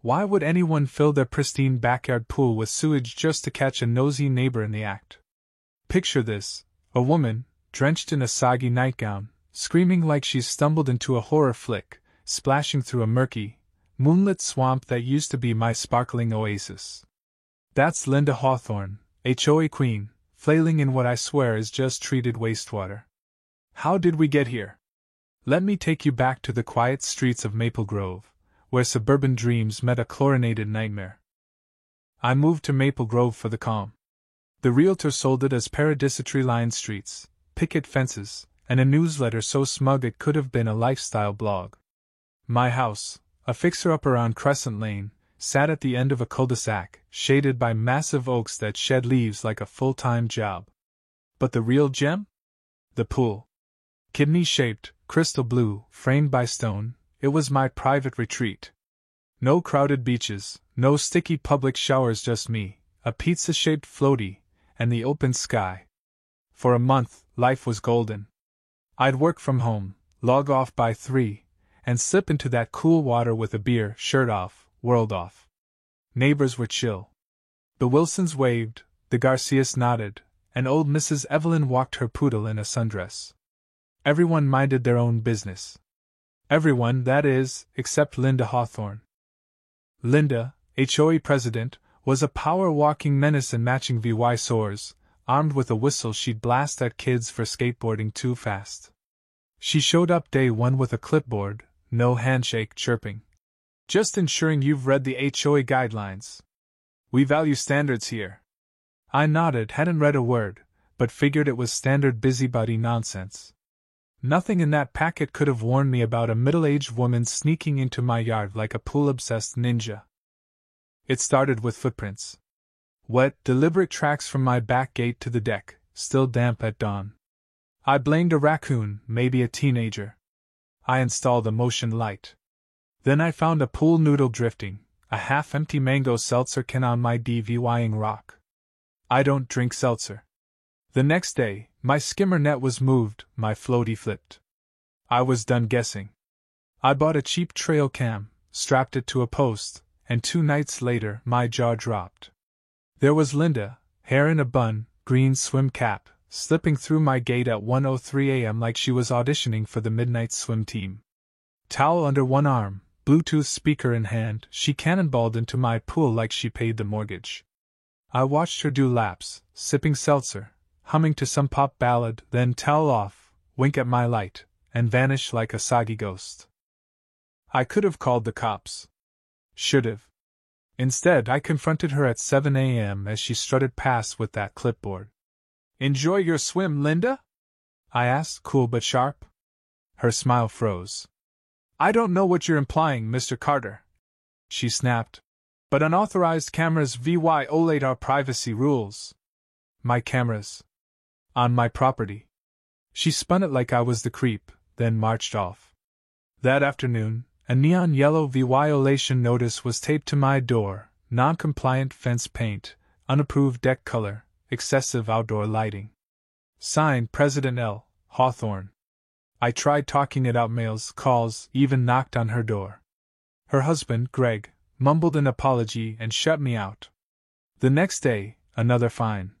Why would anyone fill their pristine backyard pool with sewage just to catch a nosy neighbor in the act? Picture this: a woman, drenched in a soggy nightgown, screaming like she's stumbled into a horror flick, splashing through a murky, moonlit swamp that used to be my sparkling oasis. That's Linda Hawthorne, HOA queen, flailing in what I swear is just treated wastewater. How did we get here? Let me take you back to the quiet streets of Maple Grove, where suburban dreams met a chlorinated nightmare. I moved to Maple Grove for the calm. The realtor sold it as paradisically-lined streets, picket fences, and a newsletter so smug it could have been a lifestyle blog. My house, a fixer-upper on Crescent Lane, sat at the end of a cul-de-sac, shaded by massive oaks that shed leaves like a full-time job. But the real gem? The pool. Kidney-shaped, crystal blue, framed by stone, it was my private retreat. No crowded beaches, no sticky public showers, just me, a pizza-shaped floaty, and the open sky. For a month, life was golden. I'd work from home, log off by 3, and slip into that cool water with a beer, shirt off, world off. Neighbors were chill. The Wilsons waved, the Garcias nodded, and old Mrs. Evelyn walked her poodle in a sundress. Everyone minded their own business. Everyone, that is, except Linda Hawthorne. Linda, HOA president, was a power-walking menace in matching VY sores, armed with a whistle she'd blast at kids for skateboarding too fast. She showed up day one with a clipboard, no handshake, chirping. Just ensuring you've read the HOA guidelines. We value standards here. I nodded, hadn't read a word, but figured it was standard busybody nonsense. Nothing in that packet could have warned me about a middle-aged woman sneaking into my yard like a pool-obsessed ninja. It started with footprints. Wet, deliberate tracks from my back gate to the deck, still damp at dawn. I blamed a raccoon, maybe a teenager. I installed a motion light. Then I found a pool noodle drifting, a half-empty mango seltzer can on my DVYing rock. I don't drink seltzer. The next day, my skimmer net was moved, my floaty flipped. I was done guessing. I bought a cheap trail cam, strapped it to a post, and 2 nights later my jaw dropped. There was Linda, hair in a bun, green swim cap, slipping through my gate at 1:03 a.m. like she was auditioning for the midnight swim team. Towel under one arm, Bluetooth speaker in hand, she cannonballed into my pool like she paid the mortgage. I watched her do laps, sipping seltzer, humming to some pop ballad, then towel off, wink at my light, and vanish like a soggy ghost. I could have called the cops. Should have. Instead, I confronted her at 7 a.m. as she strutted past with that clipboard. "Enjoy your swim, Linda?" I asked, cool but sharp. Her smile froze. "I don't know what you're implying, Mr. Carter," she snapped, "but unauthorized cameras violate our privacy rules." "My cameras? On my property?" She spun it like I was the creep, then marched off. That afternoon, a neon yellow violation notice was taped to my door: non-compliant fence paint, unapproved deck color, excessive outdoor lighting. Signed, President L. Hawthorne. I tried talking it out, mails, calls, even knocked on her door. Her husband, Greg, mumbled an apology and shut me out. The next day, another fine.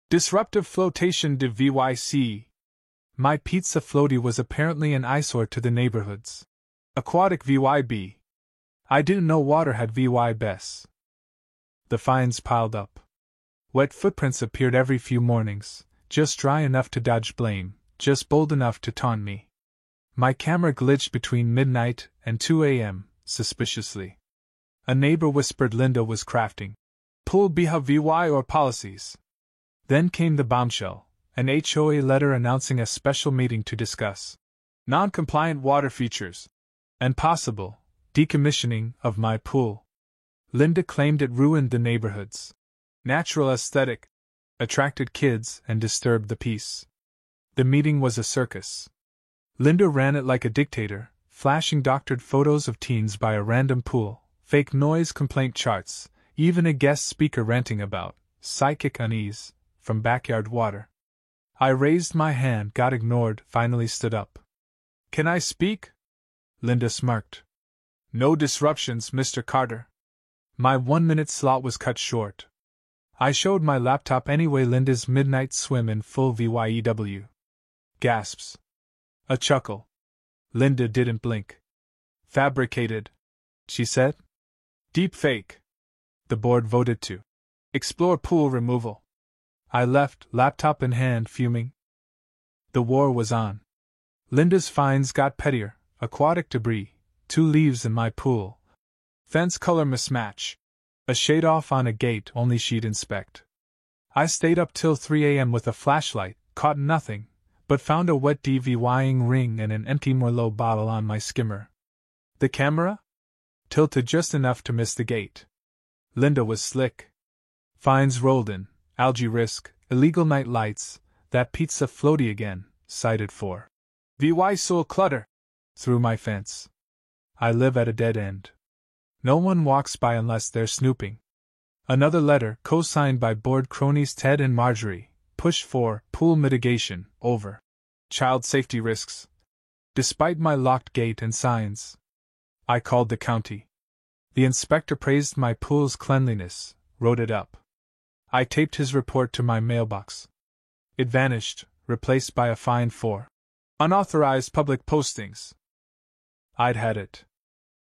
Disruptive flotation de VYC. My pizza floaty was apparently an eyesore to the neighborhoods. Aquatic VYB. I didn't know water had VYBS. The fines piled up. Wet footprints appeared every few mornings, just dry enough to dodge blame, just bold enough to taunt me. My camera glitched between midnight and 2 a.m., suspiciously. A neighbor whispered Linda was crafting pool VY or policies. Then came the bombshell, an HOA letter announcing a special meeting to discuss non-compliant water features and possible decommissioning of my pool. Linda claimed it ruined the neighborhood's natural aesthetic, attracted kids, and disturbed the peace. The meeting was a circus. Linda ran it like a dictator, flashing doctored photos of teens by a random pool, fake noise complaint charts, even a guest speaker ranting about psychic unease from backyard water. I raised my hand, got ignored, finally stood up. "Can I speak?" Linda smirked. "No disruptions, Mr. Carter." My 1-minute slot was cut short. I showed my laptop anyway. Linda's midnight swim in full VYEW. Gasps. A chuckle. Linda didn't blink. Fabricated, she said. Deep fake. The board voted to explore pool removal. I left, laptop in hand, fuming. The war was on. Linda's finds got pettier: aquatic debris, 2 leaves in my pool, fence color mismatch, a shade off on a gate only she'd inspect. I stayed up till 3 a.m. with a flashlight, caught nothing, but found a wet DVYing ring and an empty Merlot bottle on my skimmer. The camera? Tilted just enough to miss the gate. Linda was slick. Fines rolled in: algae risk, illegal night lights, that pizza floaty again, cited for VY soul clutter, through my fence. I live at a dead end. No one walks by unless they're snooping. Another letter, co-signed by board cronies Ted and Marjorie, pushed for pool mitigation over child safety risks. Despite my locked gate and signs, I called the county. The inspector praised my pool's cleanliness, wrote it up. I taped his report to my mailbox. It vanished, replaced by a fine for unauthorized public postings. I'd had it.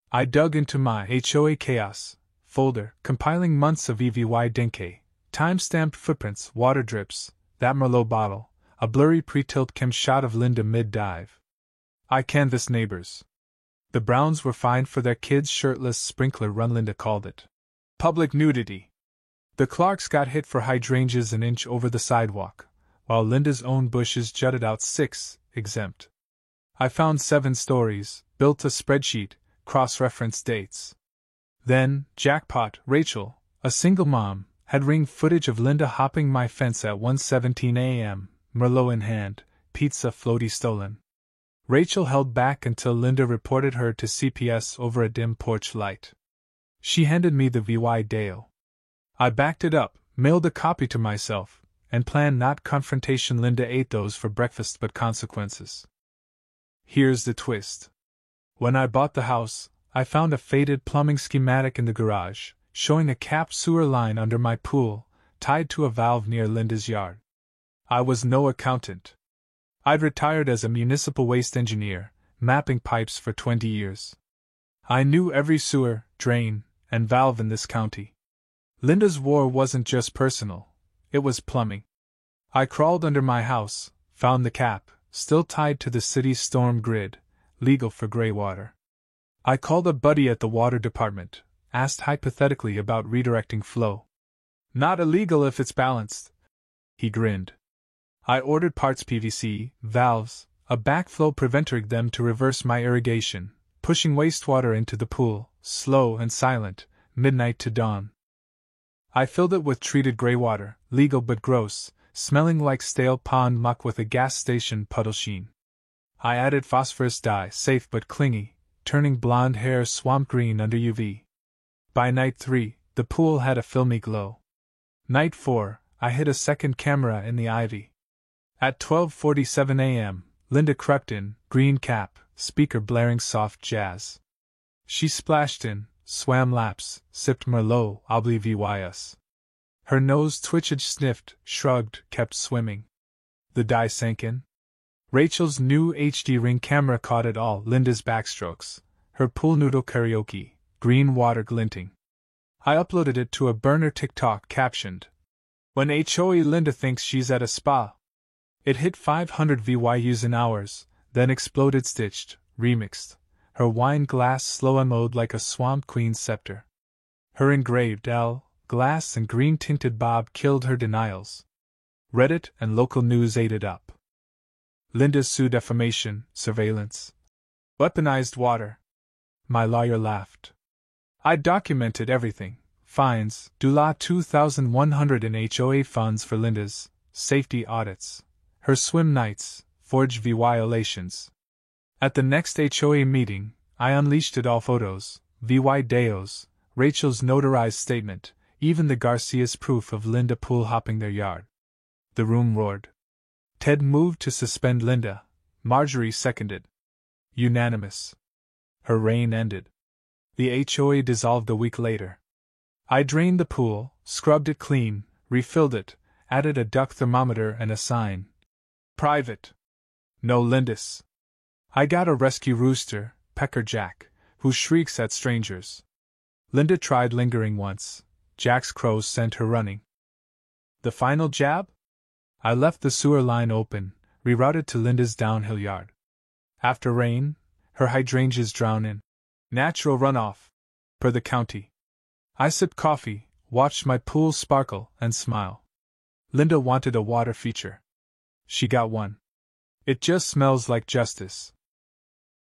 I dug into my HOA chaos folder, compiling months of EVY Denke, time-stamped footprints, water drips, that Merlot bottle, a blurry pre-tilt cam shot of Linda mid-dive. I canvassed neighbors. The Browns were fined for their kids' shirtless sprinkler run, Linda called it public nudity. The Clarks got hit for hydrangeas an inch over the sidewalk, while Linda's own bushes jutted out 6, exempt. I found 7 stories, built a spreadsheet, cross-referenced dates. Then, jackpot, Rachel, a single mom, had ring footage of Linda hopping my fence at 1:17 a.m., Merlot in hand, pizza floaty stolen. Rachel held back until Linda reported her to CPS over a dim porch light. She handed me the VY Dale. I backed it up, mailed a copy to myself, and planned not confrontation. Linda ate those for breakfast, but consequences. Here's the twist. When I bought the house, I found a faded plumbing schematic in the garage, showing a capped sewer line under my pool, tied to a valve near Linda's yard. I was no accountant. I'd retired as a municipal waste engineer, mapping pipes for 20 years. I knew every sewer, drain, and valve in this county. Linda's war wasn't just personal, it was plumbing. I crawled under my house, found the cap, still tied to the city's storm grid, legal for gray water. I called a buddy at the water department, asked hypothetically about redirecting flow. Not illegal if it's balanced. He grinned. I ordered parts PVC, valves, a backflow preventer, them to reverse my irrigation, pushing wastewater into the pool, slow and silent, midnight to dawn. I filled it with treated gray water, legal but gross, smelling like stale pond muck with a gas station puddle sheen. I added phosphorus dye, safe but clingy, turning blonde hair swamp green under UV. By night 3, the pool had a filmy glow. Night 4, I hid a second camera in the ivy. At 12:47 a.m., Linda crept in, green cap, speaker blaring soft jazz. She splashed in, swam laps, sipped Merlot, oblivious. Her nose twitched, sniffed, shrugged, kept swimming. The dye sank in. Rachel's new HD Ring camera caught it all: Linda's backstrokes, her pool noodle karaoke, green water glinting. I uploaded it to a burner TikTok captioned, "When HOA Linda thinks she's at a spa." It hit 500 VYUs in hours, then exploded, stitched, remixed. Her wine glass slow-emoed like a swamp queen's scepter. Her engraved L, glass and green-tinted bob killed her denials. Reddit and local news ate it up. Linda's sued defamation, surveillance. Weaponized water. My lawyer laughed. I documented everything: fines, $2,100 in HOA funds for Linda's safety audits, her swim nights, forged violations. At the next HOA meeting, I unleashed it all: photos, VY Deos, Rachel's notarized statement, even the Garcia's proof of Linda pool hopping their yard. The room roared. Ted moved to suspend Linda. Marjorie seconded. Unanimous. Her reign ended. The HOA dissolved a week later. I drained the pool, scrubbed it clean, refilled it, added a duck thermometer and a sign. Private. No Lindis. I got a rescue rooster, Pecker Jack, who shrieks at strangers. Linda tried lingering once. Jack's crows sent her running. The final jab? I left the sewer line open, rerouted to Linda's downhill yard. After rain, her hydrangeas drown in natural runoff, per the county. I sipped coffee, watched my pool sparkle and smile. Linda wanted a water feature. She got one. It just smells like justice.